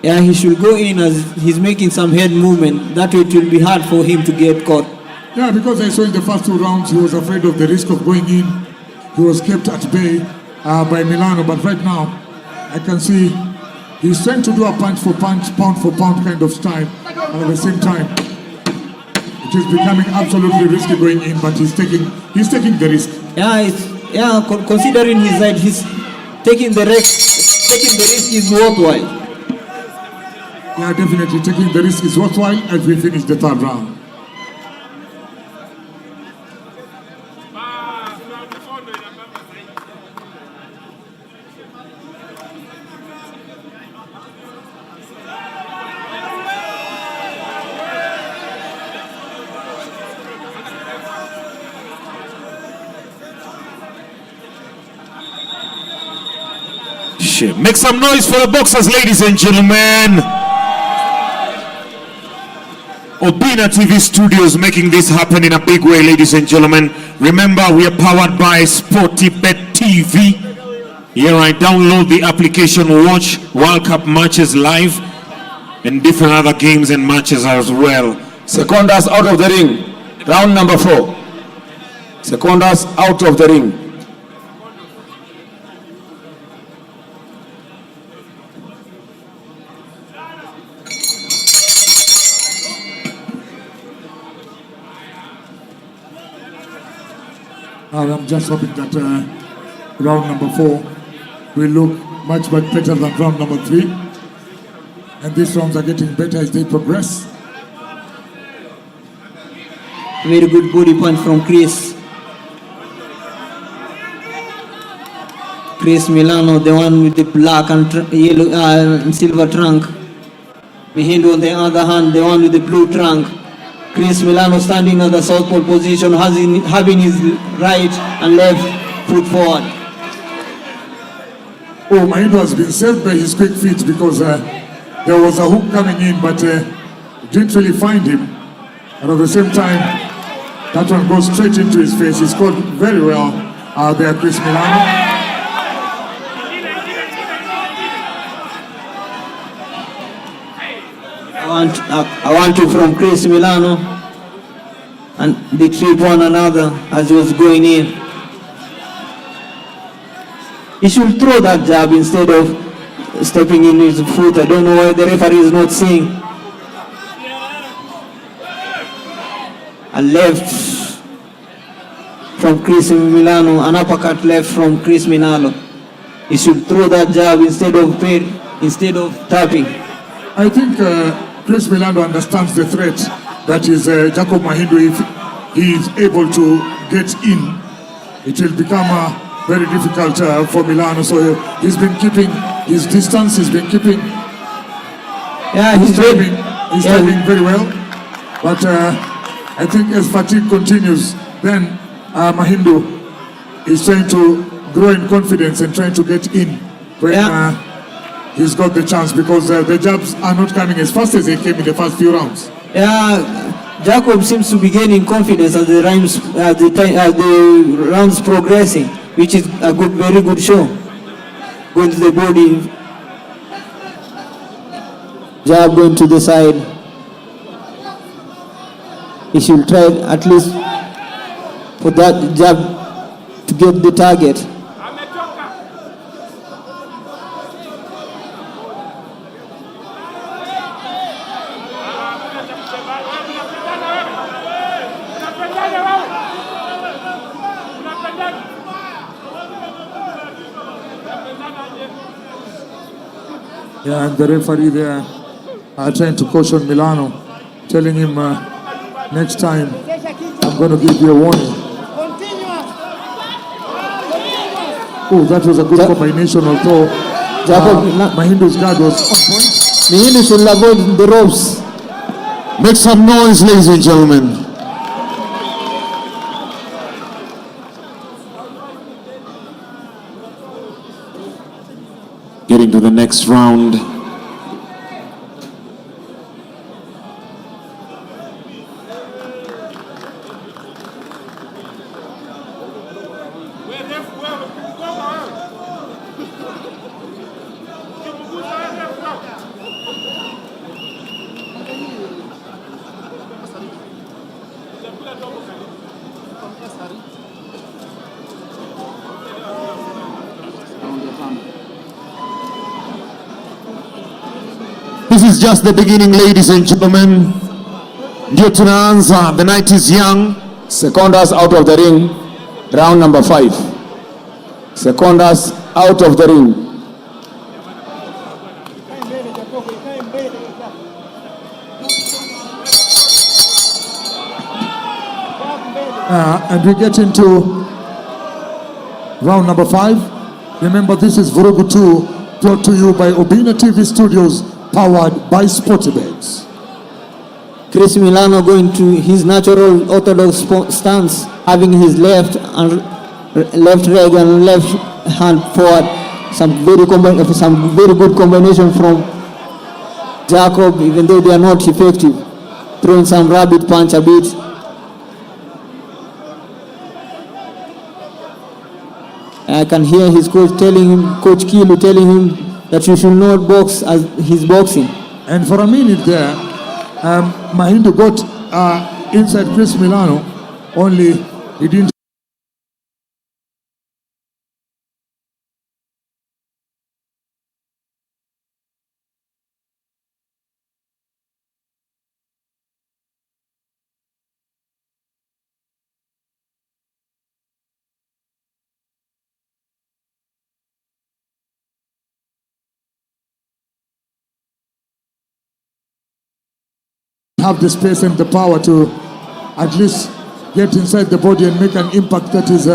Yeah, he should go in as he's making some head movement. That way it will be hard for him to get caught. Yeah, because I saw in the first 2 rounds he was afraid of the risk of going in. He was kept at bay by Milano, but right now I can see he's trying to do a punch for punch, pound for pound kind of style, and at the same time it is becoming absolutely risky going in, but he's taking the risk. Yeah, considering his height, he's taking the risk. Taking the risk is worthwhile. Yeah, definitely taking the risk is worthwhile as we finish the 3rd round. Make some noise for the boxers, ladies and gentlemen. Obinna TV Studios making this happen in a big way, ladies and gentlemen. Remember, we are powered by SportyBet TV. Here I download the application, watch World Cup matches live and different other games and matches as well. Secondas out of the ring. Round number 4. Secondas out of the ring. I'm just hoping that round number 4 will look much better than round number 3. And these rounds are getting better as they progress. Very good body punch from Chris. Chris Milano, the one with the black and yellow and silver trunk. Mahindu on the other hand, the one with the blue trunk. Chris Milano standing at the southpaw position, having his right and left foot forward. Oh, Mahindu has been saved by his quick feet because there was a hook coming in, but didn't really find him. And at the same time, that one goes straight into his face. He scored very well there, Chris Milano. I want to from Chris Milano, and they treat one another as he was going in. He should throw that jab instead of stepping in his foot. I don't know why the referee is not seeing. A left from Chris Milano, an uppercut left from Chris Milano. He should throw that jab instead of tapping. I think Chris Milano understands the threat that is Jacob Mahindu. If he is able to get in, it will become very difficult for Milano. So he's been keeping his distance. He's been keeping. Yeah, he's driving very well. But I think as fatigue continues, then Mahindu is trying to grow in confidence and trying to get in when he's got the chance, because the jabs are not coming as fast as they came in the first few rounds. Yeah, Jacob seems to be gaining confidence as the rounds progressing, which is a very good show. Going to the body, jab going to the side. He should try at least for that jab to get the target. Yeah, and the referee there trying to caution Milano, telling him next time I'm going to give you a warning. Oh, that was a good combination, although Mahindu's guard was on point. Mahindu should avoid the ropes. Make some noise, ladies and gentlemen. Getting to the next round. This is just the beginning, ladies and gentlemen. Ndio tunaanza. The night is young. Secondas out of the ring. Round number 5. Secondas out of the ring. And we get into round number 5. Remember, this is Vurugu 2, brought to you by Obinna TV Studios, powered by Sportybets. Chris Milano going to his natural orthodox stance, having his left leg and left hand forward. Some very good combination from Jacob, even though they are not effective. Throwing some rabbit punch a bit. I can hear his coach telling him, Coach Kilu telling him that you should not box as he's boxing. And for a minute there, Mahindu got inside Chris Milano, only he didn't have the space and the power to at least get inside the body and make an impact that is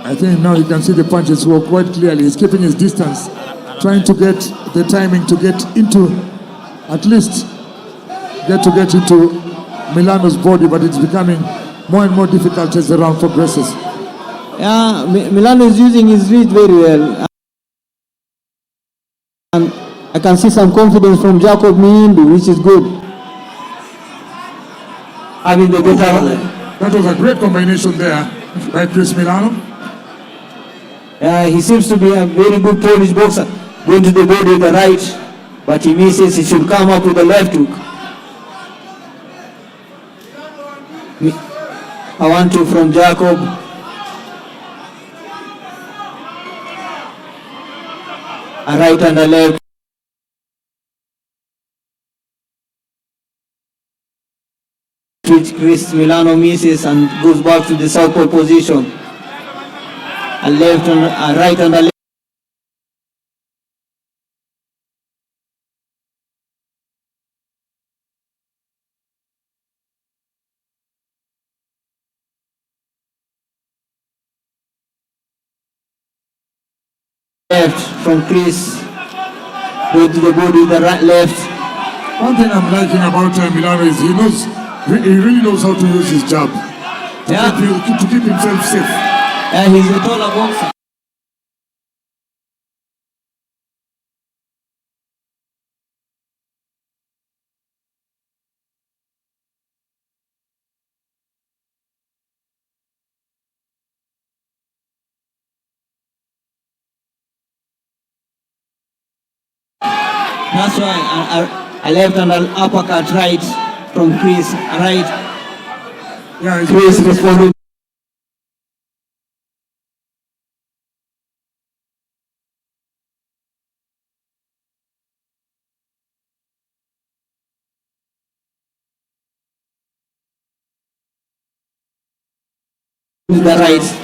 I think now you can see the punches work quite clearly. He's keeping his distance, trying to get the timing to get into, at least get into Milano's body, but it's becoming more and more difficult as the round progresses. Yeah, Milano is using his reach very well. And I can see some confidence from Jacob Mihindu, which is good. Having the better. That was a great combination there by Chris Milano. He seems to be a very good Polish boxer. Going to the body with the right, but he misses. He should come up with the left hook. A 1-2 from Jacob. A right and a left. Which Chris Milano misses and goes back to the southpaw position. A left and a right and a left. Left from Chris. Go to the body with the right left. One thing I'm liking about Milano is he really knows how to use his jab to keep himself safe. And he's a taller boxer. That's why I left and an uppercut right from Chris. Right. Yeah, Chris responded. The right.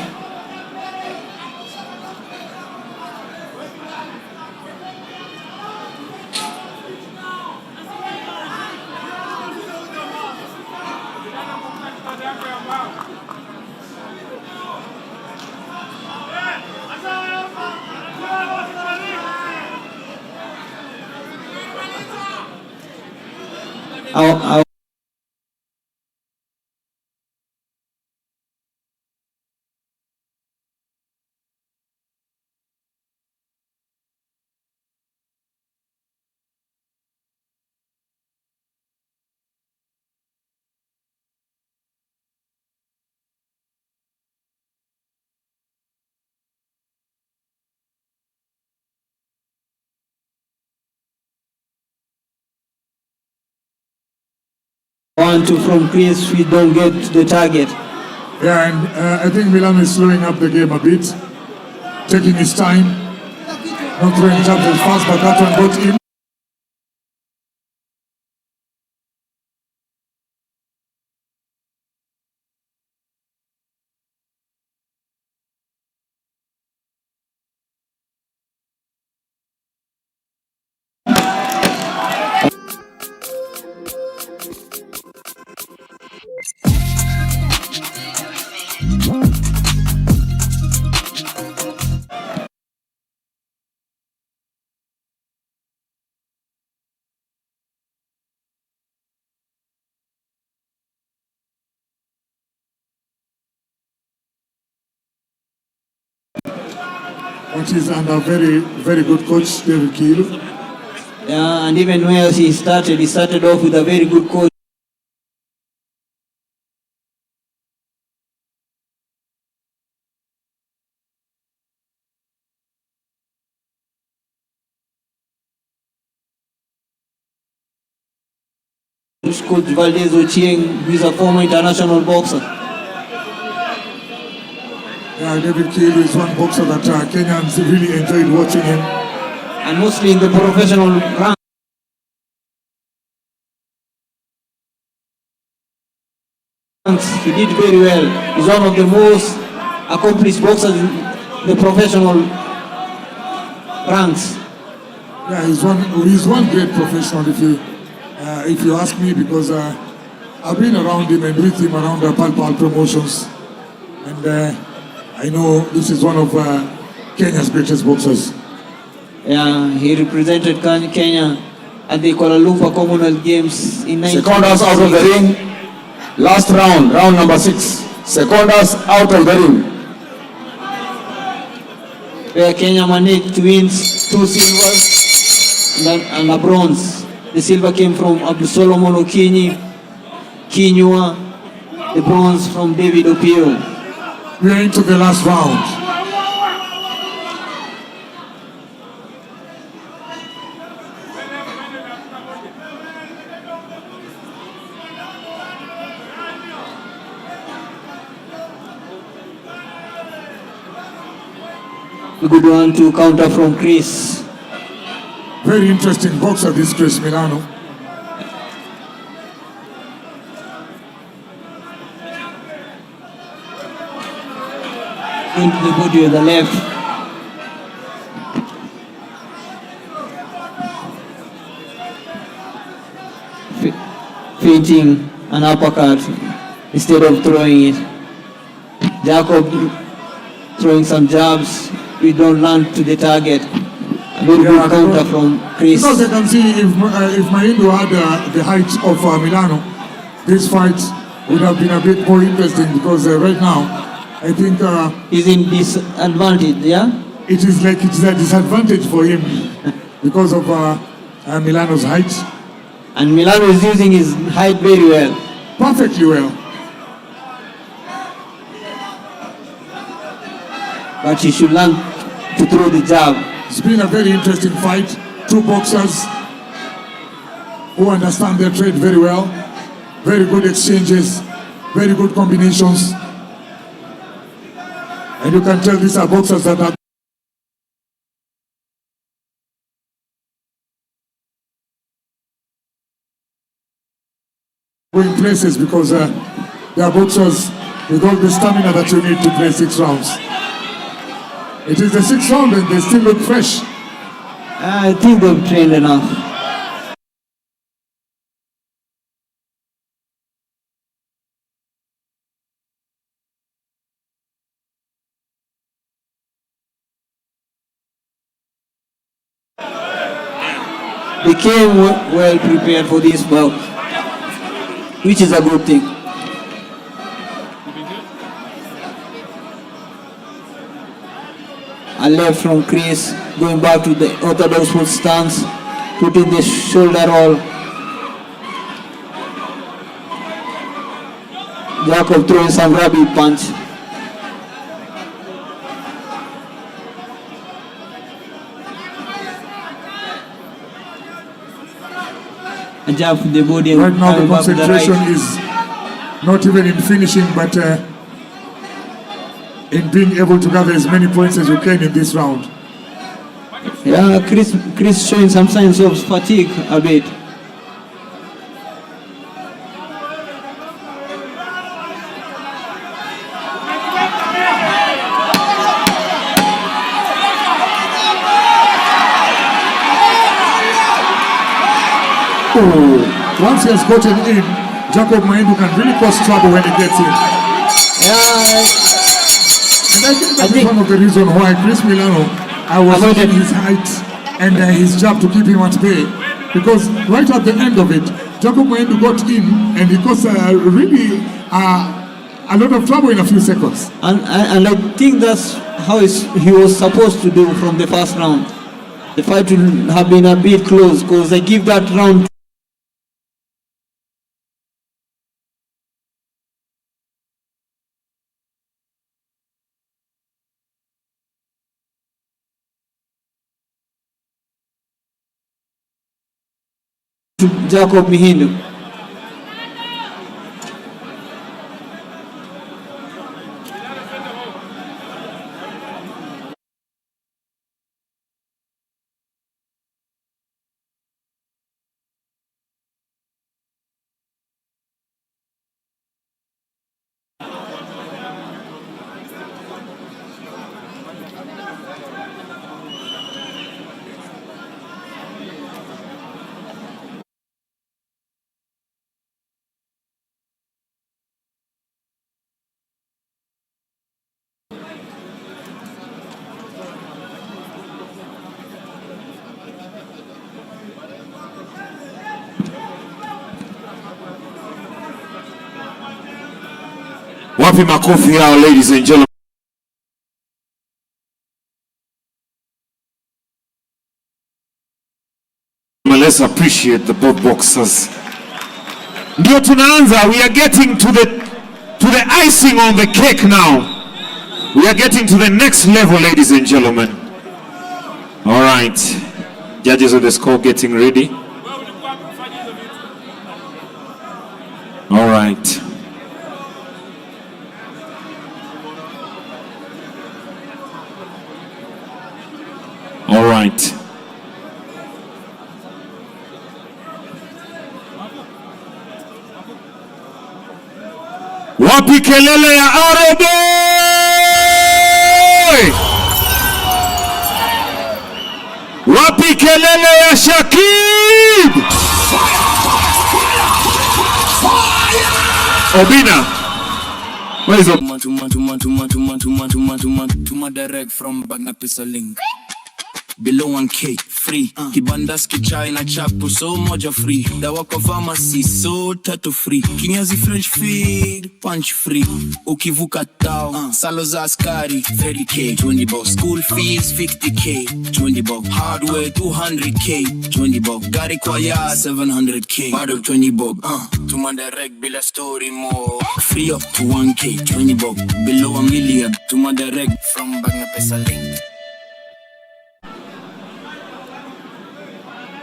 One, two from Chris, we don't get to the target. Yeah, and I think Milan is slowing up the game a bit. taking his time, not throwing jabs as fast, but that one got in. Which is under very good coach, David Keel. Yeah, and even where he started off with a very good coach. Coach Valdez Ochieng, who is a former international boxer. Yeah, David Keel is one boxer that Kenyans really enjoyed watching him. And mostly in the professional ranks, he did very well. He's one of the most accomplished boxers in the professional ranks. Yeah, he's one great professional if you ask me, because I've been around him and with him around the Pal promotions, and I know this is one of Kenya's greatest boxers. Yeah, he represented Kenya at the Kuala Lumpur Commonwealth Games in 1996. Secondas out of the ring. Last round, round number 6. Secondas out of the ring. Where Kenya managed to win 2 silvers and a bronze. The silver came from Solomon Okinyi, Kinyua, the bronze from David Opio. We are into the last round. A good 1-2 counter from Chris. Very interesting boxer, this Chris Milano. Into the body with the left. Feinting an uppercut instead of throwing it. Jacob throwing some jabs. We don't land to the target. A very good counter from Chris. Because you can see if Mahindu had the height of Milano, this fight would have been a bit more interesting, because right now, I think he's in disadvantage, yeah? It is a disadvantage for him because of Milano's height. And Milano is using his height very well. Perfectly well. But he should learn to throw the jab. It's been a very interesting fight. 2 boxers who understand their trade very well. Very good exchanges, very good combinations. And you can tell these are boxers that are going places, because they are boxers with all the stamina that you need to play 6 rounds. It is the 6th round and they still look fresh. I think they've trained enough. They came well prepared for this bout, which is a good thing. A left from Chris, going back to the orthodox foot stance, putting the shoulder roll. Jacob throwing some rabbit punch. A jab from the body. Right now the coming back with the concentration right. is not even in finishing, but in being able to gather as many points as you can in this round. Yeah, Chris showing some signs of fatigue a bit. Once he has gotten in, Jacob Maendu can really cause trouble when he gets in. Yeah, And I think that is one of the reasons why Chris Milano was using his height and his jab to keep him at bay. Because right at the end of it, Jacob Maendu got in and he caused really a lot of trouble in a few seconds. and I think that's how he was supposed to do from the first round. The fight would have been a bit close because they give that round to Jacob Mihindu. Wapi makofi yao, ladies and gentlemen. Let's appreciate the both boxers. Ndio tunaanza. We are getting to the icing on the cake now. We are getting to the next level, ladies and gentlemen. All right, judges on the score getting ready. All right. All right. Wapi kelele ya Aroboy! Wapi kelele ya Shakib! Obinna. Where is Obinna? To direct from Bagna Link. Below 1K, free. Kibandas kichai na chapu, so moja free. Dawa kwa pharmacy, so tattoo free. Kinyazi French feed, punch free. Ukivuka tao, salo za askari, 30K, 20 bob. School fees, 50K, 20 bob. Hardware, 200K, 20 bob. Gari kwa ya, 700K, bado 20 bob. Tuma direct bila story more. Free up to 1K, 20 bob. Below a million, tuma direct from Bagna Link.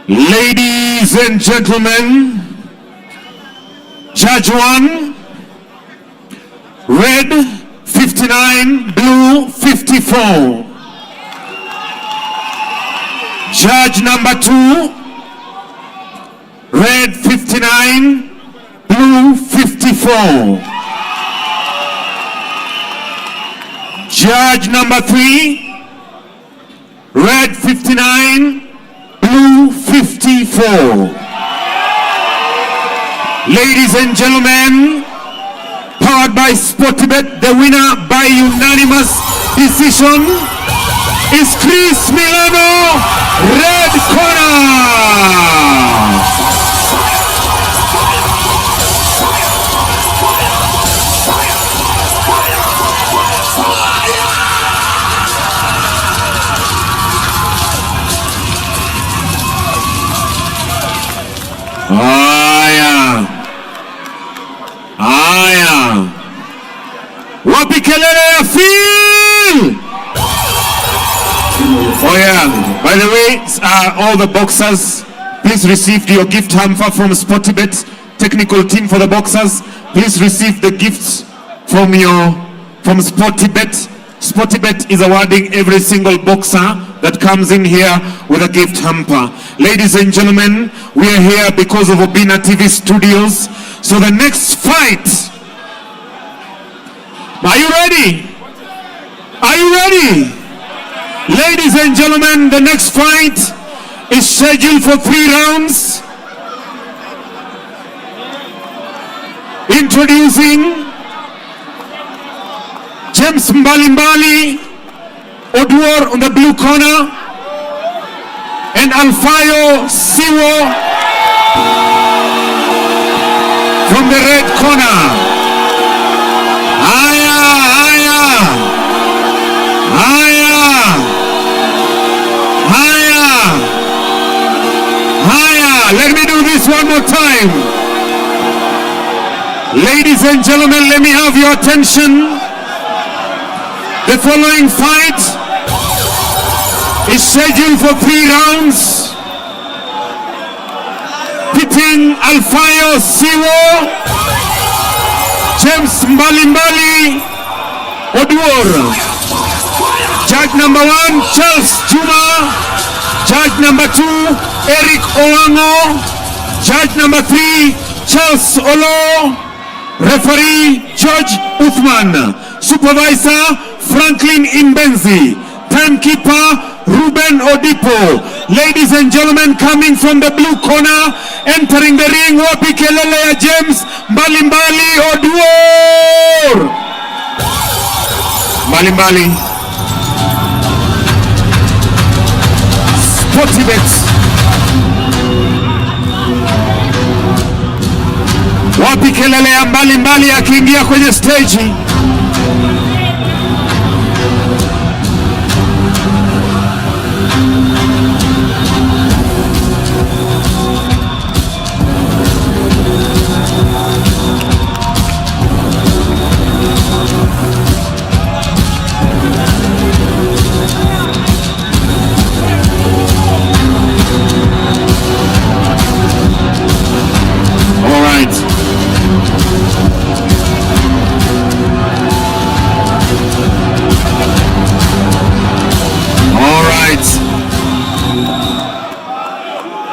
Ladies and gentlemen, Judge 1, red 59, blue 54. Judge number 2, red 59, blue 54. Judge number 3, red 59, blue 54. Ladies and gentlemen, powered by Sportybet, the winner by unanimous decision is Chris Milano, red corner. Aya. Wapi kelele ya Phil? Oh yeah. By the way, all the boxers, please receive your gift hamper from Sportybet, technical team for the boxers. Please receive the gifts from Sportybet. Sportybet is awarding every single boxer that comes in here with a gift hamper. Ladies and gentlemen, we are here because of Obinna TV Studios. So the next fight, are you ready? Are you ready? Ladies and gentlemen, the next fight is scheduled for 3 rounds. Introducing James Mbalimbali Oduor on the blue corner and Alfayo Siwo from the red corner. Haya, haya, haya, haya, haya. Let me do this one more time. Ladies and gentlemen, let me have your attention. The following fight is scheduled for 3 rounds, pitting Alfayo Siwo, James Mbalimbali Oduor. Judge number 1, Charles Juma. Judge number 2, Eric Owango. Judge number 3, Charles Olo. Referee, George Uthman. Supervisor, Franklin Imbenzi. Timekeeper, Ruben Odipo. Ladies and gentlemen, coming from the blue corner, entering the ring, wapi kelele ya James Mbalimbali Oduor. Mbalimbali. Sportybet. Wapi kelele ya Mbalimbali akiingia kwenye stage.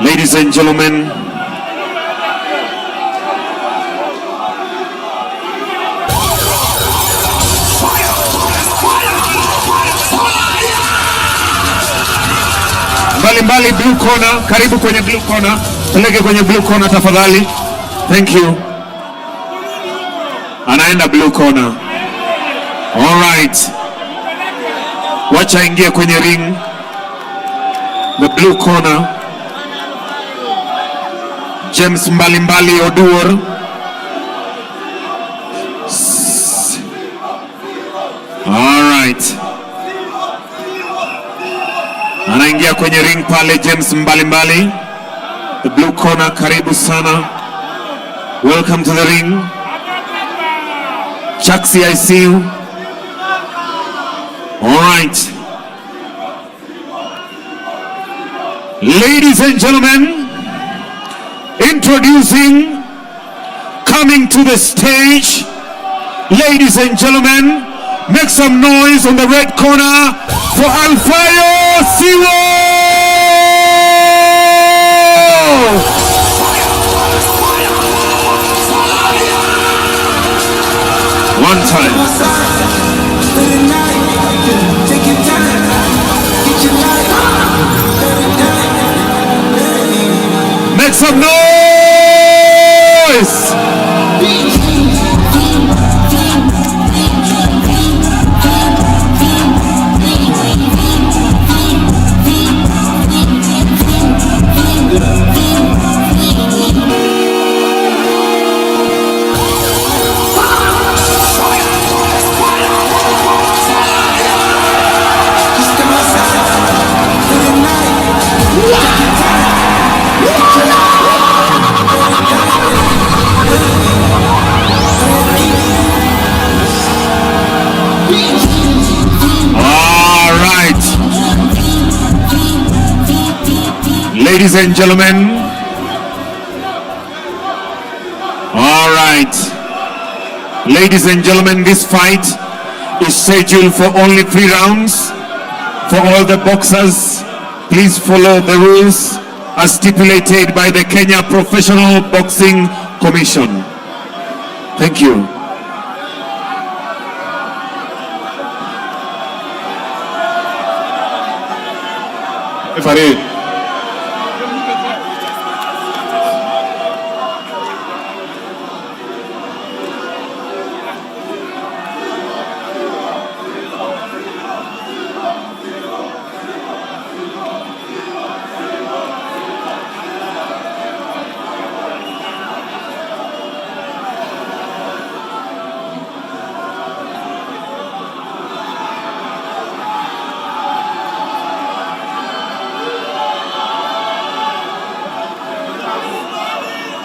Ladies and gentlemen, Mbalimbali blue corner, karibu kwenye blue corner, peleke kwenye blue corner tafadhali. Thank you. Anaenda blue corner. All right. Wacha ingie kwenye ring. The blue corner. James Mbalimbali Oduor. All right. Anaingia kwenye ring pale James Mbalimbali. The blue corner, karibu sana. Welcome to the ring. Chaksi, I see you. All right. Ladies and gentlemen, introducing, coming to the stage, ladies and gentlemen, make some noise on the red corner for Alfayo Siwo! One time. Make some noise! Ladies and gentlemen, all right. Ladies and gentlemen, this fight is scheduled for only 3 rounds. For all the boxers, please follow the rules as stipulated by the Kenya Professional Boxing Commission. Thank you. Referee.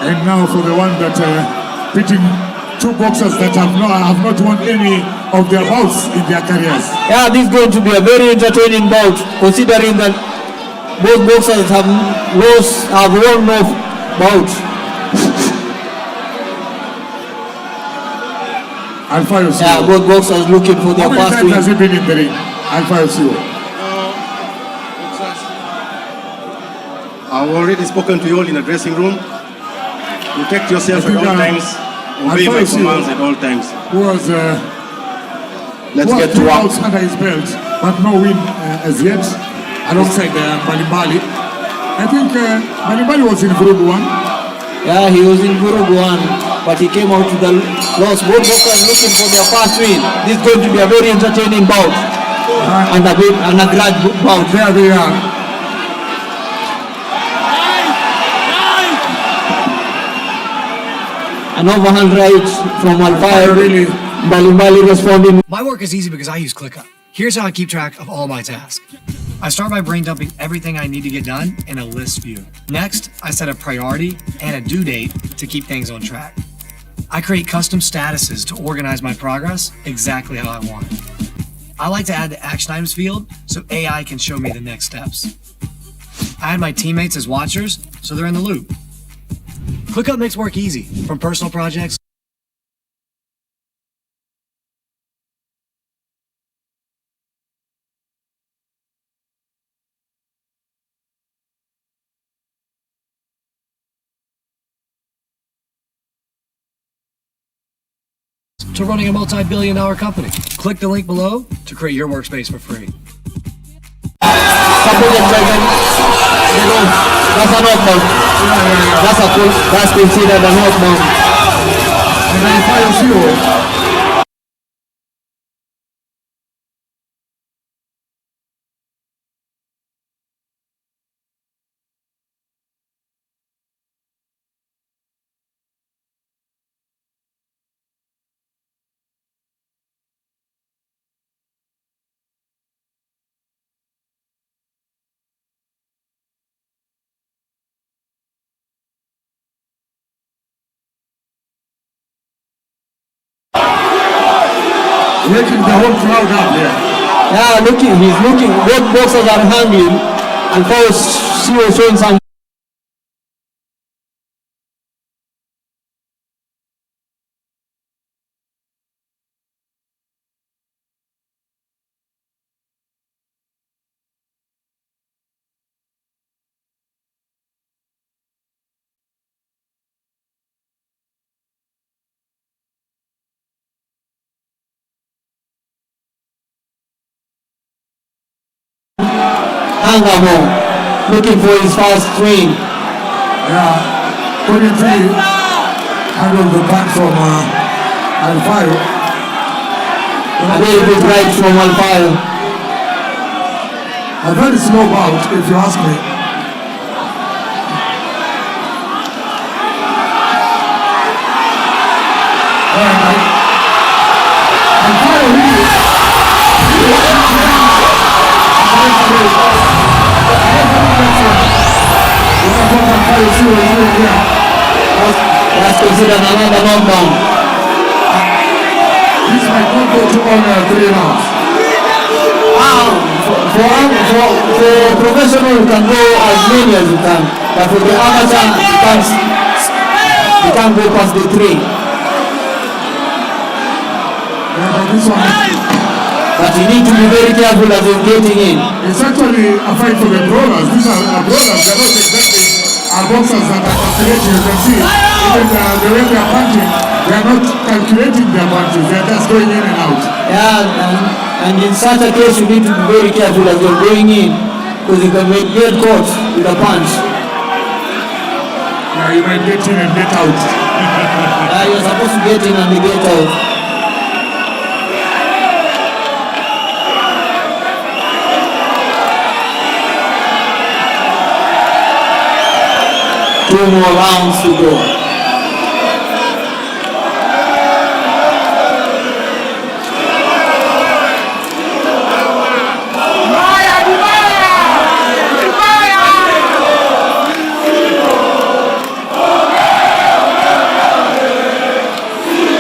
And now for the one that pitting 2 boxers that have not won any of their bouts in their careers. Yeah, this is going to be a very entertaining bout, considering that both boxers have won no bout. Alpha Yosio. Yeah, both boxers looking for their How many first times has he win. been in the ring? Alpha Yosio. I've already spoken to you all in the dressing room. Protect yourself at all times. Obey my commands at all times. Let's get to work. Under his belt, but no win as yet. Alongside Balimbali. I think Balimbali was in Vurugu 1. Yeah, he was in Vurugu 1, but he came out to the loss. Both boxers looking for their first win. This is going to be a very entertaining bout and a grudge bout. There they are. An overhand right from Alfire. Really? Balimbali responding. My work is easy because I use ClickUp. Here's how I keep track of all my tasks. I start by brain dumping everything I need to get done in a list view. Next, I set a priority and a due date to keep things on track. I create custom statuses to organize my progress exactly how I want. I like to add the action items field so AI can show me the next steps. I add my teammates as watchers so they're in the loop. ClickUp makes work easy, from personal projects to running a multi-billion-dollar company. Click the link below to create your workspace for free. That's a knockdown. That's considered a knockdown. And Alpha Yosio. Making the whole crowd up here. Yeah, he's looking. Both boxers are hanging, and first she was showing some. Angamo, looking for his first win. Yeah, 23 handled the back from Alfaro. A very good right from Alfaro. A very slow bout, if you ask me. Alfaro really. That's considered another knockdown. This might not go to on 3 rounds. For professional, you can go as many as you can, but for the amateur, you can't go past the 3. Yeah, but this one. But you need to be very careful as you're getting in. It's actually a fight for the brawlers. These are brawlers. They're not exactly boxers that are calculating. You can see even the way they are punching, they are not calculating their punches. They are just going in and out. Yeah, and in such a case, you need to be very careful as you're going in, because you can get caught with a punch. Yeah, you might get in and get out. Yeah, you're supposed to get in and get out. Two more rounds to go.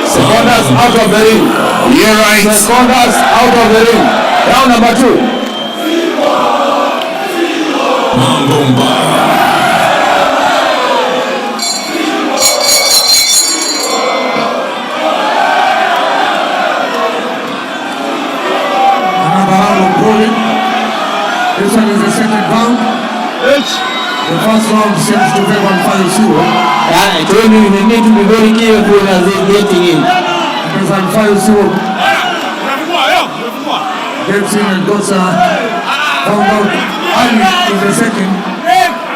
Secondas out of the ring. Yeah, right. Secondas out of the ring. Round number 2. This one is the second round. The first round seems to favor Alfayo. Yeah, I told you you need to be very careful as they're getting in. Because Alfayo gets in and goes found out early in the second.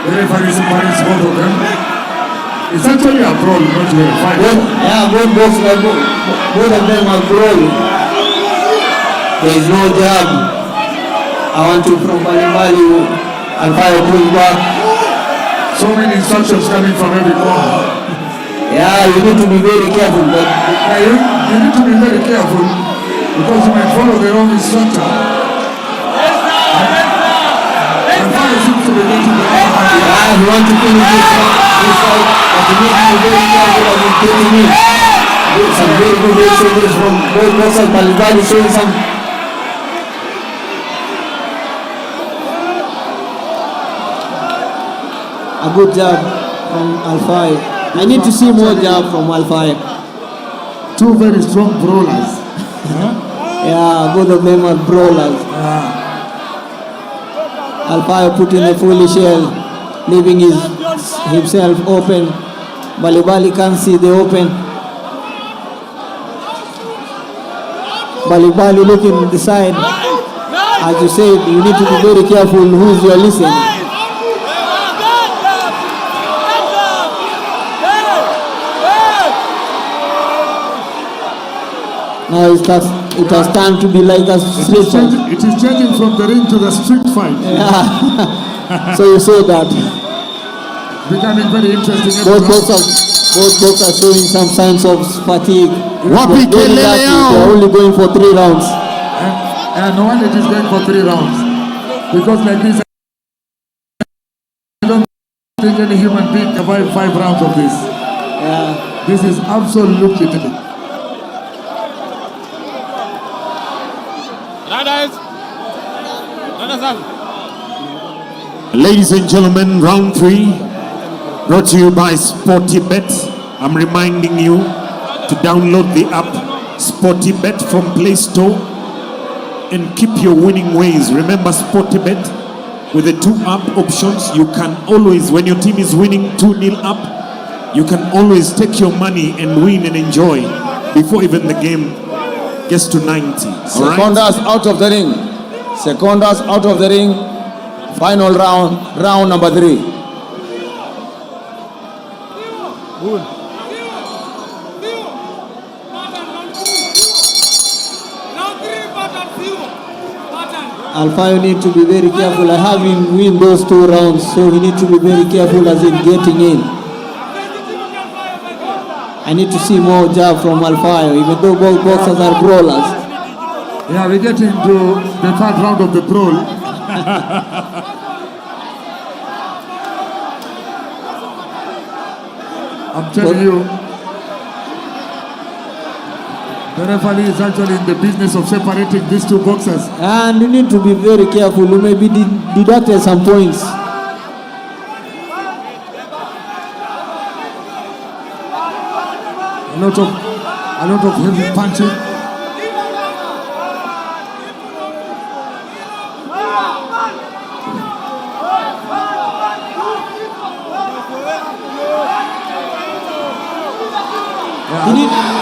The referee separates both of them. It's actually a brawl, not a fight. Both of them are brawling. There is no jab. I want to from Bali and fire pull back. So many instructions coming from every corner. Yeah, you need to be very careful. But you need to be very careful because you might follow the wrong instructor. And fire seems to be getting the upper hand. yeah, you want to finish this fight, but you need to be very careful as you're getting in. Some very good exchanges from both boxers. Bali showing some. A good job from Alfai. I need to see more job from Alfai. Two very strong brawlers. Yeah, both of them are brawlers. Alfai put in a fully shell, leaving himself open. Bali can't see the open. Bali looking at the side. As you said, you need to be very careful who's you're listening. Now it has turned to be like a street fight. It is changing from the ring to the street fight. Yeah. So you say that. Becoming very interesting. Both boxers showing some signs of fatigue. They're only going for 3 rounds. And no one it is going for 3 rounds. Because like this, I don't think any human being can survive 5 rounds of this. Yeah. This is absolutely terrible. Ladies and gentlemen, round 3 brought to you by SportyBet. I'm reminding you to download the app SportyBet from Play Store and keep your winning ways. Remember SportyBet with the 2 app options, you can always, when your team is winning 2-0 up, you can always take your money and win and enjoy before even the game gets to 90. Secondas out of the ring. Secondas out of the ring. Final round, round number 3. Alfai need to be very careful. I have him win those 2 rounds, so he need to be very careful as in getting in. I need to see more jab from Alfai, even though both boxers are brawlers. Yeah, we get into the 3rd round of the brawl. I'm telling you, the referee is actually in the business of separating these 2 boxers. And you need to be very careful. You may be deducted some points. A lot of heavy punching.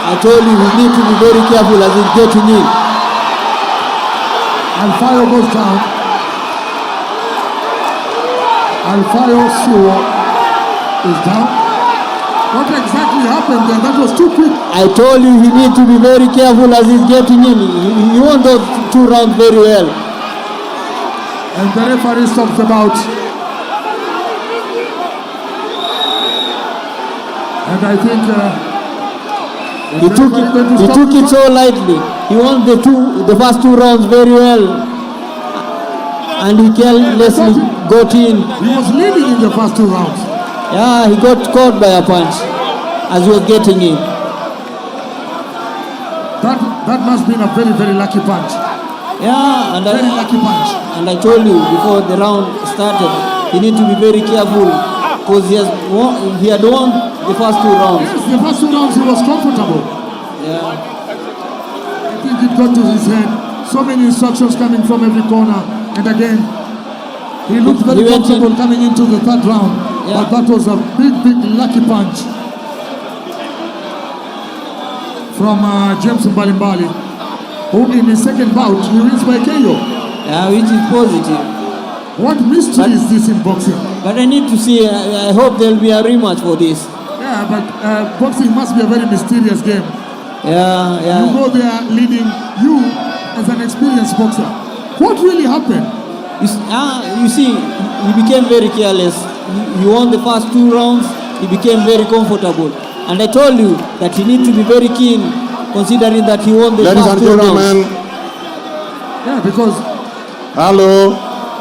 I told you we need to be very careful as it's getting in. Alfayo goes down. Alfayo Siwo is down. What exactly happened there? That was too quick. I told you he need to be very careful as he's getting in. He won those 2 rounds very well. And the referee stops the bout. And I think he took it so lightly. He won the first 2 rounds very well. And he carelessly got in. He was leading in the first 2 rounds. Yeah, he got caught by a punch as he was getting in. That must have been a very, very lucky punch. Yeah, and very lucky punch. And I told you before the round started, he need to be very careful because he had won the first 2 rounds. Yes, the first 2 rounds he was comfortable. Yeah. I think it got to his head. So many instructions coming from every corner. And again, he looked very comfortable coming into the 3rd round. Yeah. But that was a big, big lucky punch from James Mbalimbali, who in his 2nd bout, he wins by KO. Yeah, which is positive. What mystery is this in boxing? But I need to see, I hope there will be a rematch for this. Yeah, but boxing must be a very mysterious game. Yeah. You go there leading, you as an experienced boxer. What really happened? You see, he became very careless. He won the first 2 rounds, he became very comfortable. And I told you that he needs to be very keen, considering that he won the first 2 rounds. Yeah, because hello,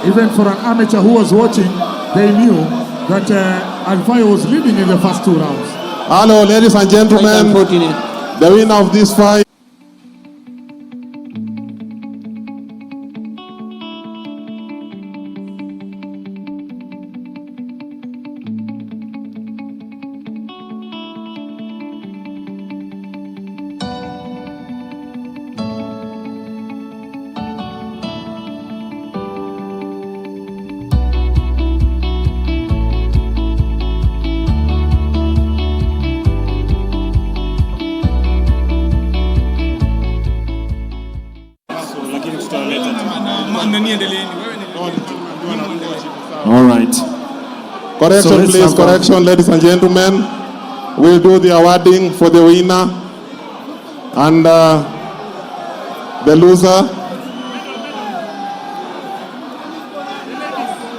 even for an amateur who was watching, they knew that Alfayo was leading in the first 2 rounds. Hello, ladies and gentlemen, the winner of this fight. All right. Correction, so please, correction, ladies and gentlemen. We'll do the awarding for the winner and the loser,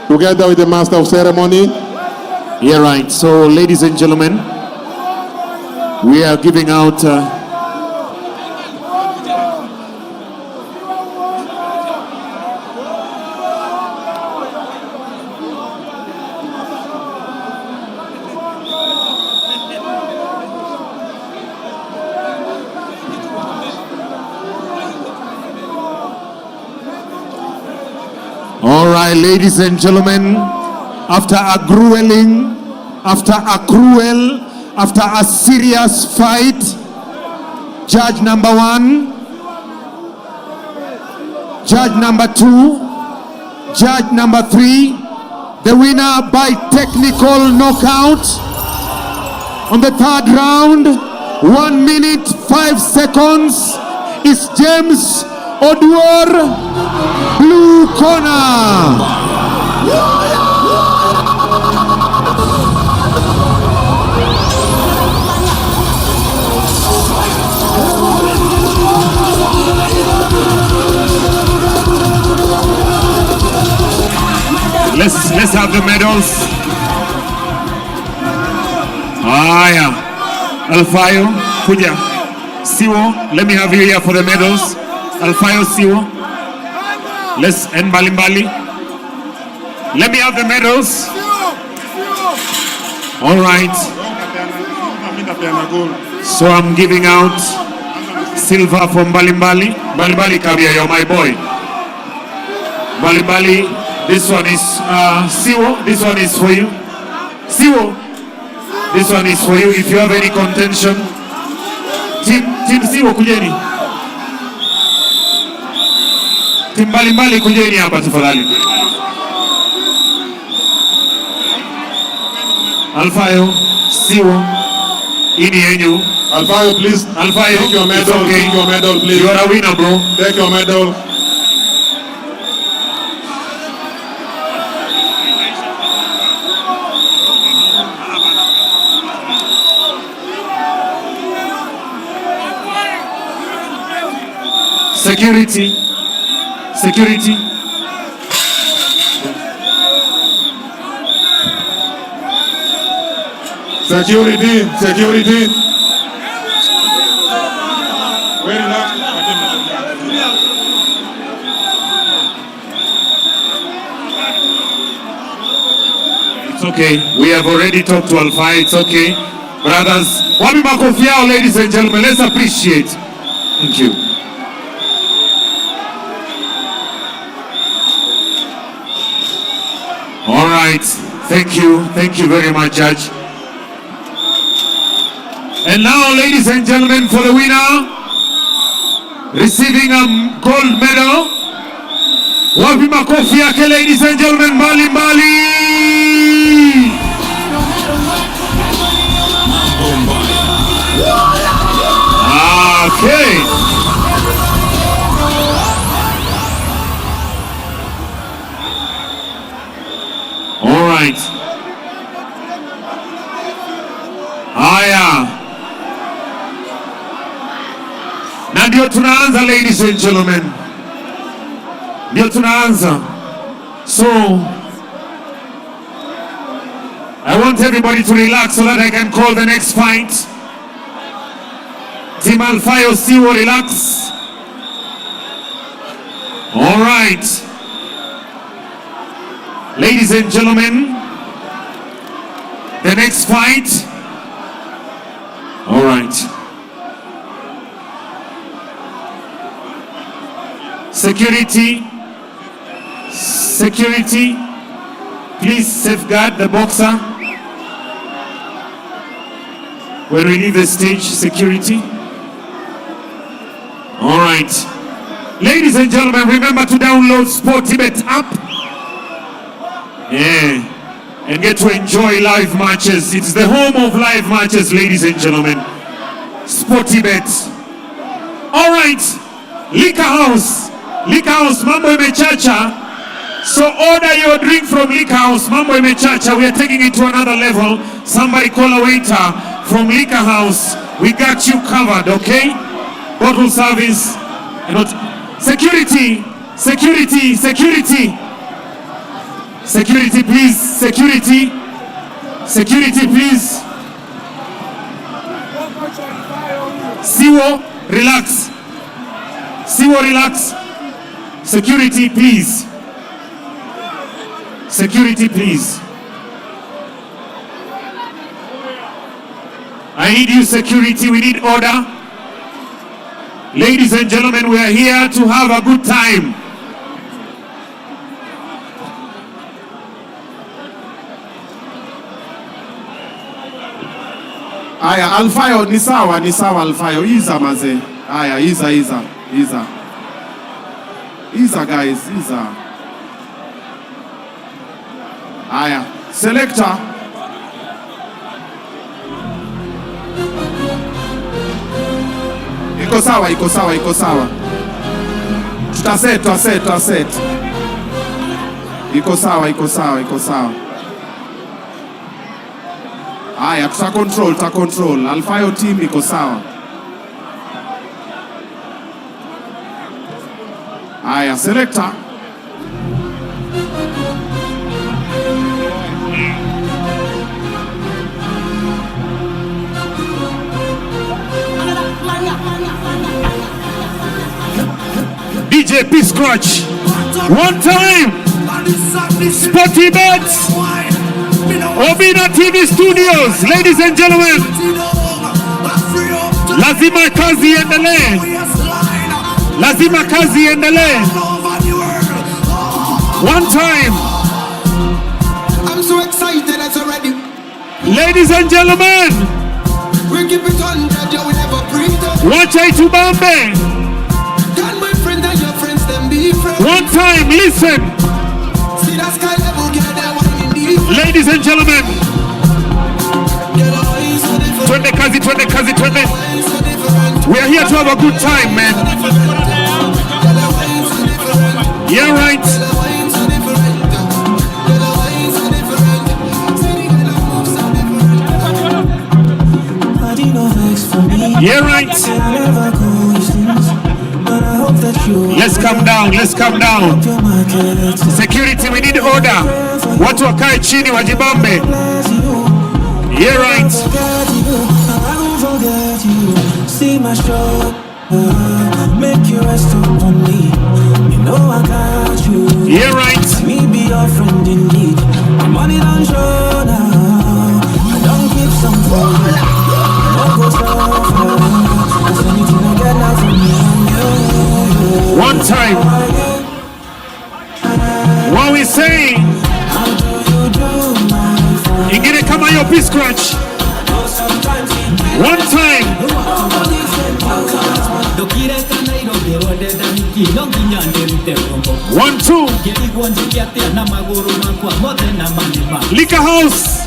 together with the master of ceremony. Yeah, right. So, ladies and gentlemen, we are giving out all right, ladies and gentlemen, after a serious fight, judge number 1, judge number 2, judge number 3, the winner by technical knockout on the 3rd round, 1 minute 5 seconds, is James Oduor, blue corner. Let's have the medals. Yeah. Alfayo, kuja. Siwo, let me have you here for the medals. Alfayo, Siwo. And Mbalimbali. Let me have the medals. All right. So I'm giving out silver for Mbalimbali. Mbalimbali, come here, you're my boy. Mbalimbali, this one is Siwo. This one is for you. Siwo, this one is for you. If you have any contention, Team Siwo, kujeni. Timu mbalimbali kujeni hapa tafadhali. Alfayo, Siwo, ini yenyu. Alfayo, please. Alfayo, take your medal. okay. Take your medal, please. You are a winner, bro. Take your medal. Security. Security. Security. Security. Very lucky. It's okay. We have already talked to Alpha. It's okay. Brothers, wapi makofi yao, ladies and gentlemen. Let's appreciate. Thank you. All right. Thank you. Thank you very much, Judge. And now, ladies and gentlemen, for the winner, receiving a gold medal. Wapi makofi yake, ladies and gentlemen, Mbali Mbali. Okay. All right. Haya. Na ndio tunaanza, ladies and gentlemen. Ndio tunaanza. So I want everybody to relax so that I can call the next fight. Team Alfayo, Siwo, relax. All right. Ladies and gentlemen, the next fight. All right. Security. Security. Please safeguard the boxer. When we leave the stage, security. All right. Ladies and gentlemen, remember to download SportyBet app. Yeah. And get to enjoy live matches. It's the home of live matches, ladies and gentlemen. SportyBet. All right. Liquor House. Liquor House, mambo imechacha. So order your drink from Liquor House. Mambo imechacha. We are taking it to another level. Somebody call a waiter from Liquor House. We got you covered, okay? Bottle service. Security. Security. Security. Security, please. Security. Security, please. Siwo, relax. Siwo, relax. Security, please. Security, please. I need you, security. We need order. Ladies and gentlemen, we are here to have a good time. Aya, Alfayo, ni sawa Alfayo. Iza maze. Aya, iza. Iza guys, iza. Aya, selector. Iko sawa. Tutaset. Iko sawa. Aya, tuta control. Alfayo team iko sawa. Aya, selector. DJ P Scratch. One time. SportyBet. Obinna TV Studios. Ladies and gentlemen. Lazima kazi endelee. One time. I'm so excited it's already. Ladies and gentlemen. We keep it 100, yeah, we never breathe. Wacha itubambe. Can my friend and your friends them be friends? One time, listen. See that sky level, girl, they're whining deep. Ladies and gentlemen. Girl, the wine so different. Twende kazi, twende kazi, twende. Wine so different. We are here to have a good time, man. Girl, the wine so different. Yeah, right. Girl, the wine so different. Girl, the wine so different. See the girl that moves so different. I did no vex for me. Yeah, right. I never coincidence, but I hope that you. Let's come down, let's come down. Your market. Security, we need order. Watu wakae chini wajibambe. Bless you. Yeah, right. Forget you. I won't forget you. See my show. Make you rest upon me. You know I got you. Yeah, right. Me be your friend indeed. My money don't show now. I don't keep some for you. I don't go so far. That's anything I get now from me and you. One time. What we say? How do you do my friend? Ingine kama yo P-Scratch. One time. One, two. Liquor house.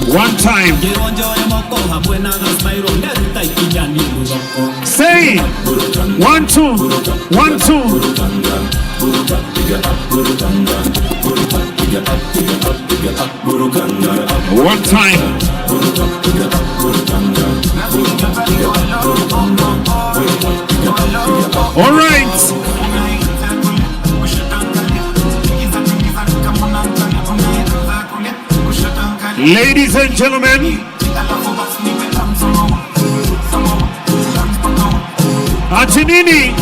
One time. Say. One, two. One, two. One time. All right. Ladies and gentlemen, ati nini?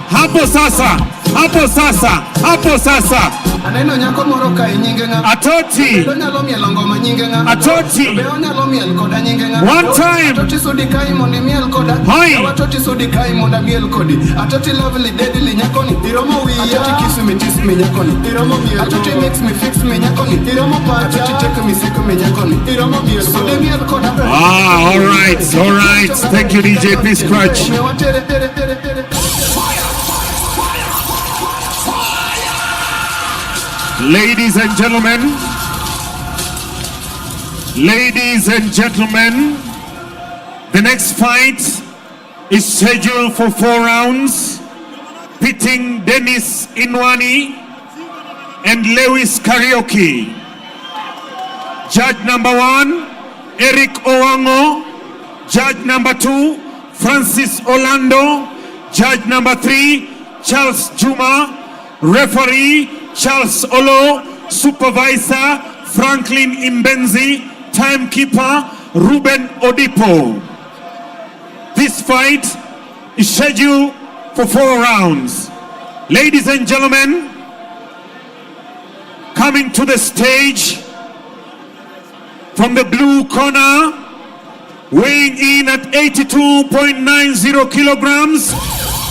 Hapo sasa, hapo sasa, hapo sasa. Aneno nyako moro kae nyinge nga. Atoti. Nyalo miel ngoma nyinge nga. Atoti. Be onyalo miel koda nyinge nga. One time. Atoti sudi kai mondi miel koda. Hai. Atoti sudi kai monda miel kodi. Atoti lovely deadly nyakoni. Iromo wiya. Atoti kiss me nyakoni. Iromo miel. Atoti makes me fix me nyakoni. Iromo pacha. Atoti take me sick me nyakoni. Iromo miel. Sudi miel koda. Ah, all right, all right. Thank you, DJ P-Scratch. Ladies and gentlemen, the next fight is scheduled for 4 rounds, pitting Dennis Inwani and Lewis Karaoke. Judge number 1, Eric Owango. Judge number 2, Francis Orlando. Judge number 3, Charles Juma. Referee, Charles Olo. Supervisor, Franklin Imbenzi. Timekeeper, Ruben Odipo. This fight is scheduled for 4 rounds. Ladies and gentlemen, coming to the stage from the blue corner, weighing in at 82.90 kilograms,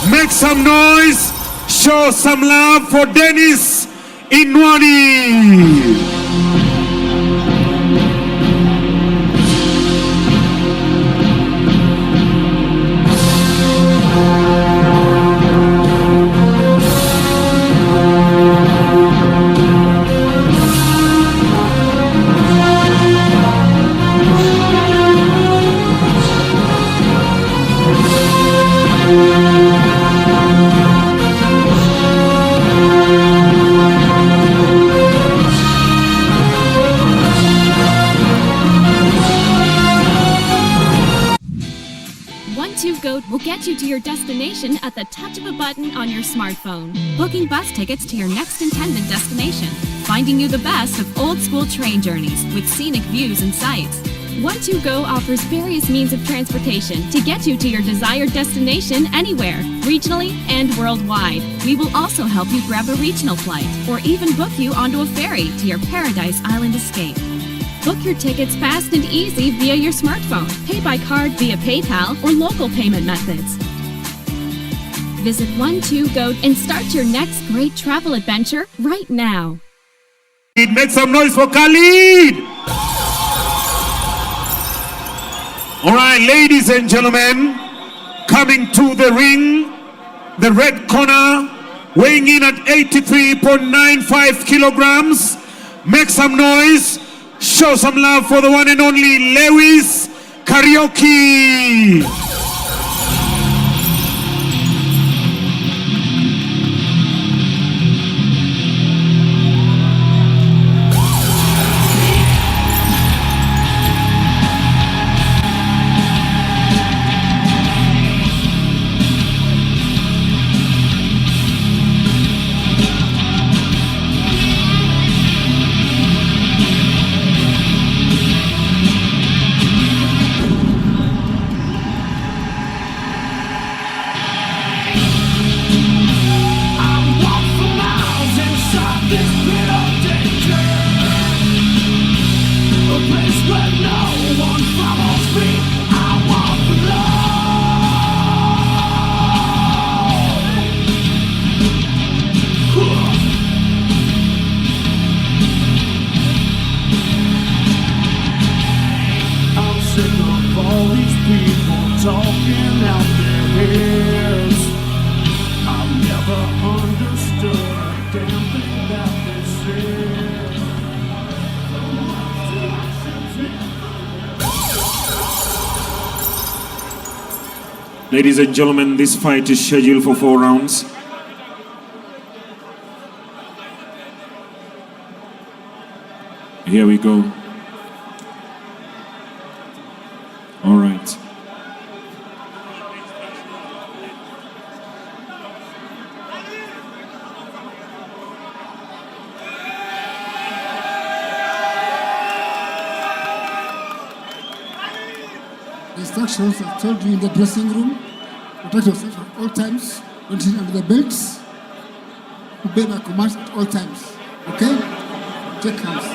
make some noise, show some love for Dennis Inwani. will get you to your destination at the touch of a button on your smartphone. Booking bus tickets to your next intended destination. Finding you the best of old-school train journeys with scenic views and sights. One2Go offers various means of transportation to get you to your desired destination anywhere, regionally and worldwide. We will also help you grab a regional flight or even book you onto a ferry to your Paradise Island escape. Book your tickets fast and easy via your smartphone. Pay by card via PayPal or local payment methods. Visit One2Go and start your next great travel adventure right now. Make some noise for Khalid! All right, ladies and gentlemen, coming to the ring, the red corner, weighing in at 83.95 kilograms. Make some noise, show some love for the one and only Lewis Karaoke. Talking out their heads. I've never understood a damn thing that they said. Ladies and gentlemen, this fight is scheduled for 4 rounds. Here we go. All right. Instructions I told you in the dressing room. Protect yourself at all times. Don't sit under the belts. Obey my commands at all times. Okay? Take hands.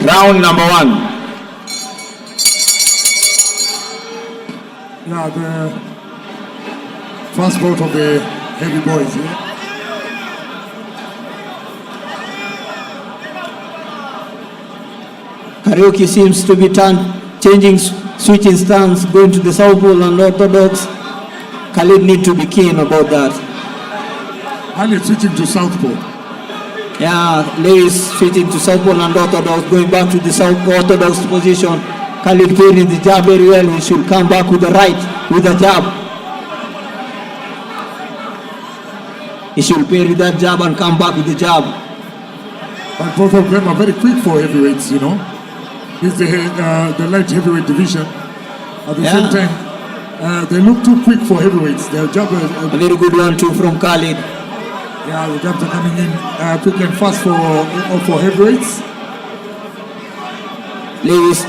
Round number 1. Yeah, the first bout of the heavy boys here. Karaoke seems to be changing, switching stance, going to the South Pole and Orthodox. Khalid need to be keen about that. Khalid switching to South Pole. Yeah, Lewis switching to South Pole and Orthodox, going back to the South Orthodox position. Khalid carrying the jab very well. He should come back with the right, with the jab. He should parry that jab and come back with the jab. But both of them are very quick for heavyweights, you know. It's the light heavyweight division. At the same time, they look too quick for heavyweights. Their jab a very good one too from Khalid. Yeah, the jabs are coming in quick and fast for heavyweights. Lewis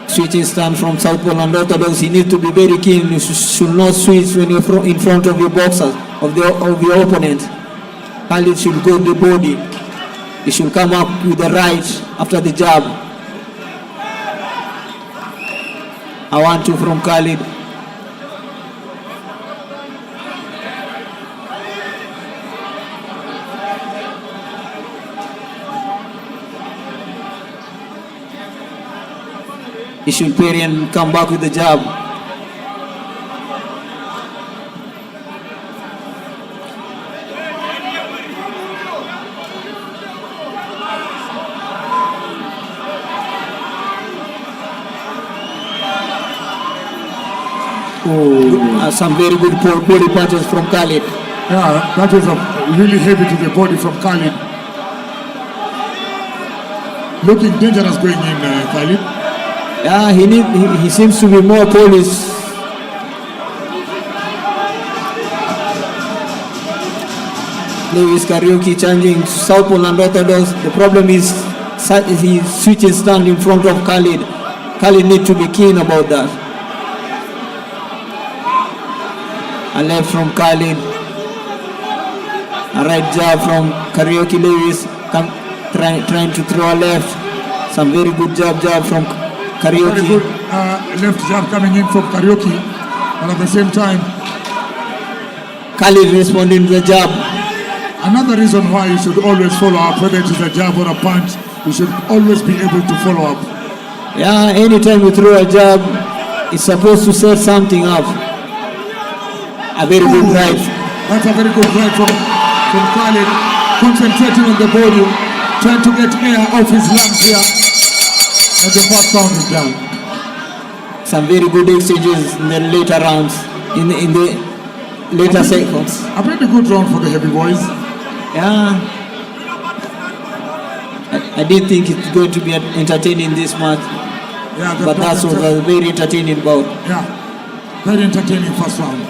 switching stand from South Pole and Orthodox. He needs to be very keen. You should not switch when you're in front of your boxers, of your opponent. Khalid should go the body. He should come up with the right after the jab. A 1-2 from Khalid. He should parry and come back with the jab. Some very good body punches from Khalid. Yeah, that was really heavy to the body from Khalid. Looking dangerous going in, Khalid. Yeah, he seems to be more polished. Lewis Karaoke changing South Pole and Orthodox. The problem is he switches stand in front of Khalid. Khalid needs to be keen about that. A left from Khalid. A right jab from Karaoke. Lewis trying to throw a left. Some very good jab from Karaoke. Very good left jab coming in from Karaoke. And at the same time, Khalid responding to the jab. Another reason why you should always follow up, whether it is a jab or a punch, you should always be able to follow up. Yeah, anytime you throw a jab, it's supposed to set something up. A very good right. That's a very good right from Khalid, concentrating on the body, trying to get air off his lungs here. And the first round is done. Some very good exchanges in the later rounds, in the later seconds. A pretty good round for the heavy boys. Yeah. I did think it's going to be entertaining this match. Yeah, but that was a very entertaining bout. Yeah, very entertaining first round.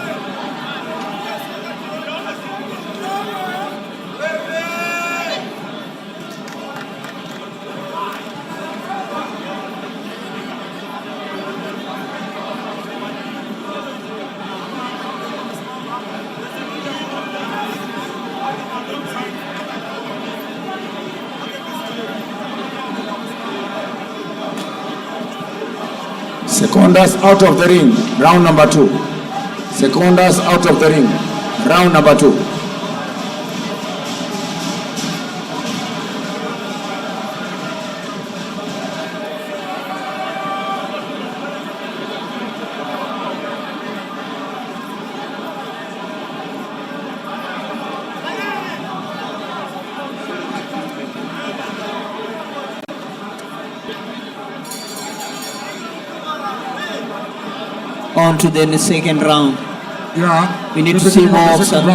Secondas out of the ring, round number 2. Secondas out of the ring, round number 2. On to the second round. Yeah. We need to see more action.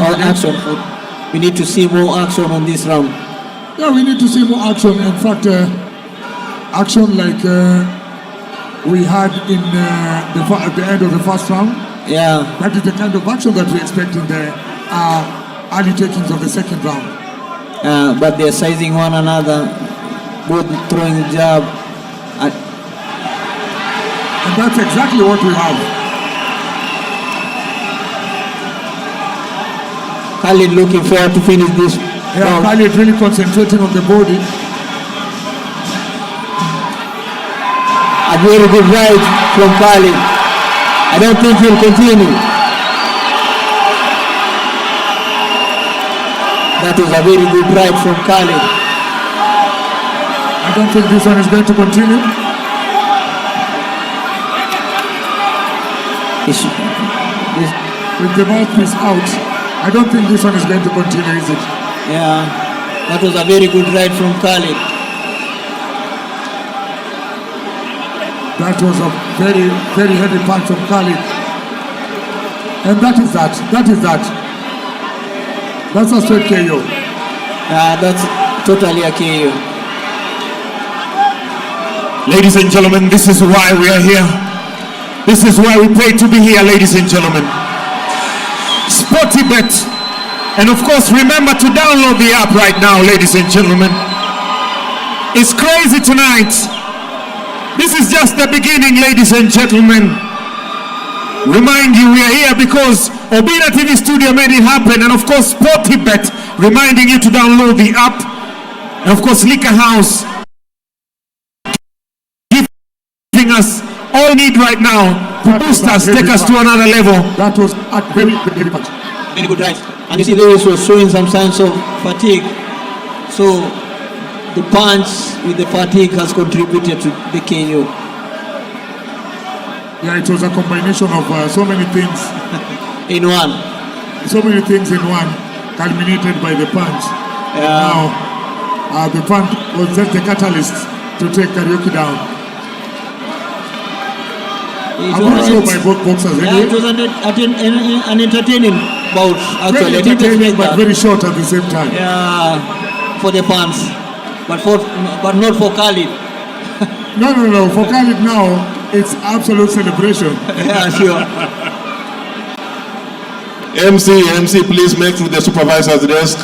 We need to see more action on this round. Yeah, we need to see more action. In fact, action like we had in at the end of the first round. Yeah. That is the kind of action that we expect in the early takings of the second round. But they're sizing one another, both throwing jab. And that's exactly what we have. Khalid looking forward to finish this. Yeah, Khalid really concentrating on the body. A very good right from Khalid. I don't think he'll continue. That was a very good right from Khalid. I don't think this one is going to continue. With the mouthpiece out, I don't think this one is going to continue, is it? Yeah, that was a very good right from Khalid. That was a very, very heavy punch from Khalid. And that is that. That's a straight KO. That's totally a KO. Ladies and gentlemen, this is why we are here. This is why we pay to be here, ladies and gentlemen. SportyBet. And of course, remember to download the app right now, ladies and gentlemen. It's crazy tonight. This is just the beginning, ladies and gentlemen. Remind you, we are here because Obinna TV Studio made it happen. And of course, SportyBet, reminding you to download the app. And of course, Liquor House, giving us all need right now to boost us, take us to another level. That was a very good punch. Very good right. And you see Lewis was showing some signs of fatigue. So the punch with the fatigue has contributed to the KO. Yeah, it was a combination of so many things. In one. So many things in one, culminated by the punch. Yeah. Now, the punch was just the catalyst to take Karaoke down. I'm not sure by both boxers. Yeah, it was an entertaining bout, actually. Very entertaining, but very short at the same time. Yeah, for the fans, but not for Khalid. No. For Khalid now, it's absolute celebration. Yeah, sure. MC, please make to the supervisor's desk.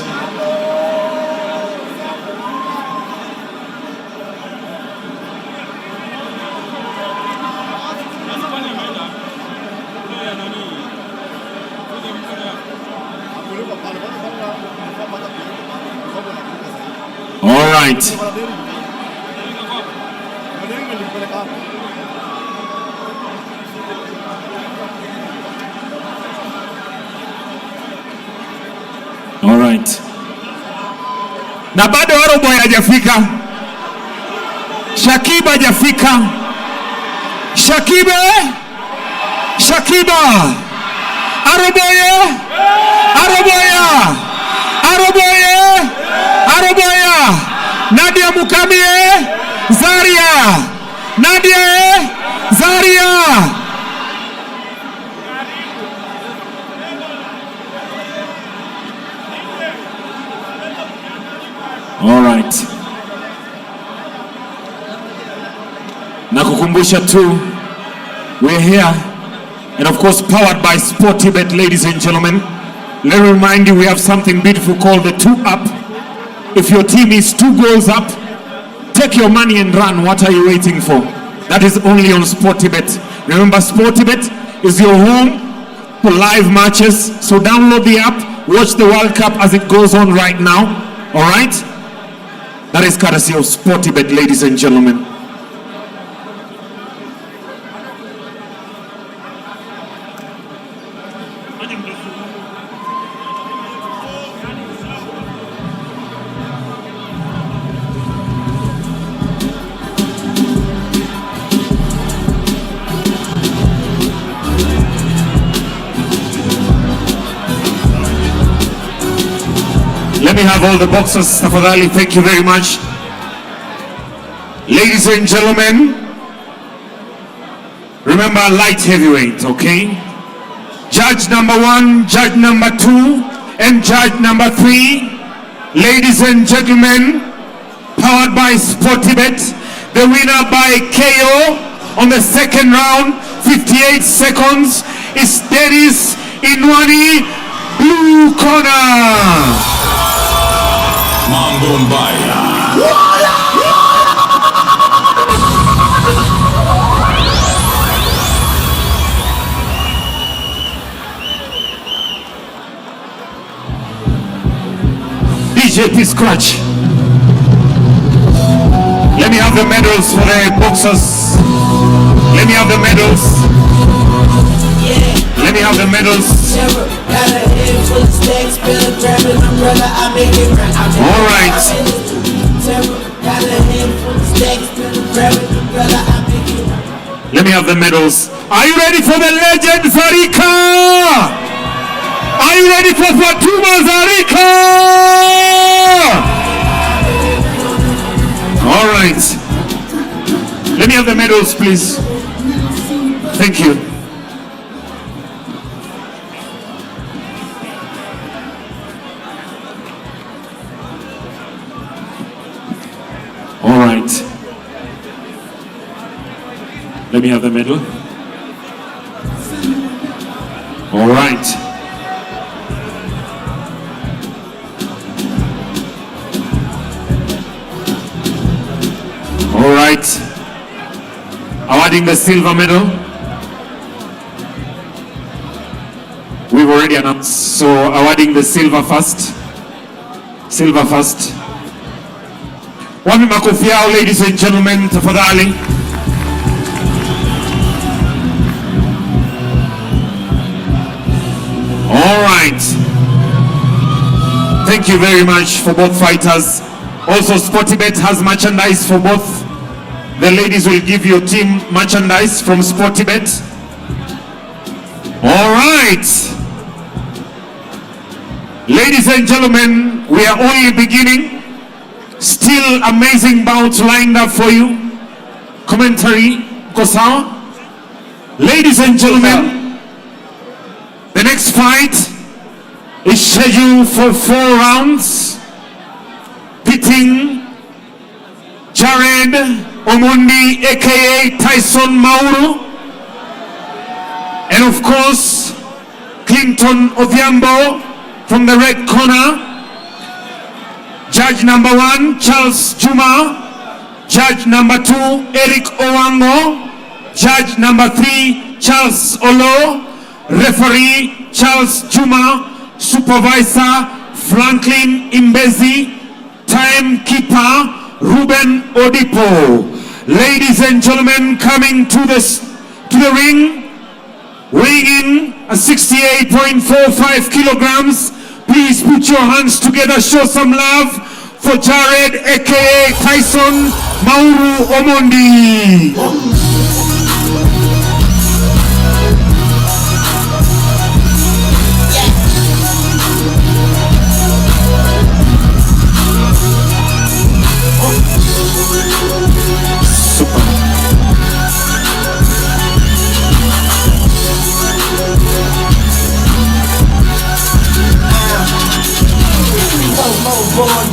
All right. Na bado Aroboy hajafika. Shakiba hajafika. Shakiba. Aroboy. Nadia Mukamie. Zaria. All right. Nakukumbusha tu, we're here, and of course powered by Sportybet, ladies and gentlemen. Let me remind you, we have something beautiful called the 2-up. If your team is 2 goals up, take your money and run. What are you waiting for? That is only on Sportybet. Remember, Sportybet is your home for live matches. So download the app, watch the World Cup as it goes on right now. All right? That is courtesy of Sportybet, ladies and gentlemen. Let me have all the boxers, Tafadhali. Thank you very much. Ladies and gentlemen, remember light heavyweight, okay? Judge number 1, judge number 2, and judge number 3. Ladies and gentlemen, powered by Sportybet, the winner by KO on the second round, 58 seconds, is Dennis Inwani, blue corner. Mambo Mbaya. DJP Scratch. Let me have the medals for the boxers. Let me have the medals. Let me have the medals. All right. Let me have the medals. Are you ready for the legend Zarika? Are you ready for Fatuma Zarika? All right. Let me have the medals, please. Thank you. All right. Let me have the medal. All right. All right. Awarding the silver medal. We've already announced, so awarding the silver first. Silver first. Wapi makofi yao, ladies and gentlemen, tafadhali. All right. Thank you very much for both fighters. Also, Sportybet has merchandise for both. The ladies will give your team merchandise from Sportybet. All right. Ladies and gentlemen, we are only beginning. Still amazing bouts lined up for you. Commentary, Kosawa. Ladies and gentlemen, the next fight is scheduled for 4 rounds, pitting Jared Omondi, aka Tyson Mauro, and of course Clinton Odhiambo from the red corner. Judge number 1, Charles Juma. Judge number 2, Eric Owango. Judge number 3, Charles Olo. Referee, Charles Juma. Supervisor, Franklin Imbezi. Timekeeper, Ruben Odipo. Ladies and gentlemen, coming to the ring, weighing in at 68.45 kilograms. Please put your hands together, show some love for Jared aka Tyson Mauru Omondi.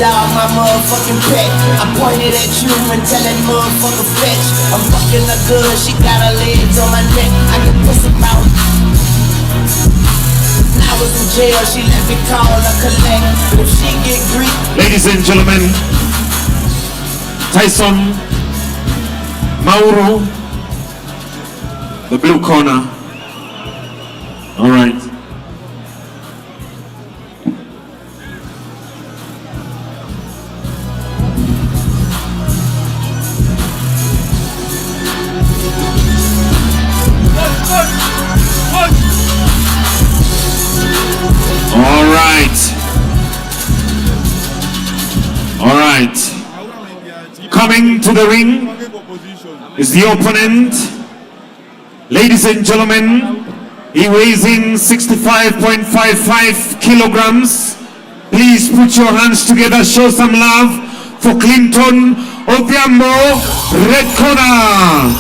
Down my motherfucking pet. I pointed at you and tell that motherfucker fetch. I'm fucking her good, she got her legs on my neck. I can push them out. When I was in jail, she let me call her collect. But if she get Greek, ladies and gentlemen, Tyson Mauru, the blue corner. All right. All right. Coming to the ring is the opponent. Ladies and gentlemen, he weighs in 65.55 kilograms. Please put your hands together, show some love for Clinton Odhiambo, red corner.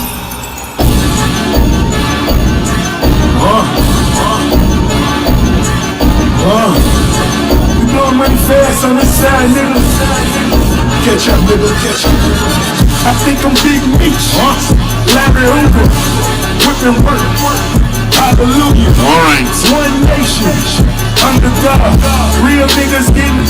You know I'm running fast on this side, nigga. Catch up, nigga, catch up. I think I'm Big Meech, Larry Hoover, whipping work. Hallelujah. All right. One nation, under God. Real niggas getting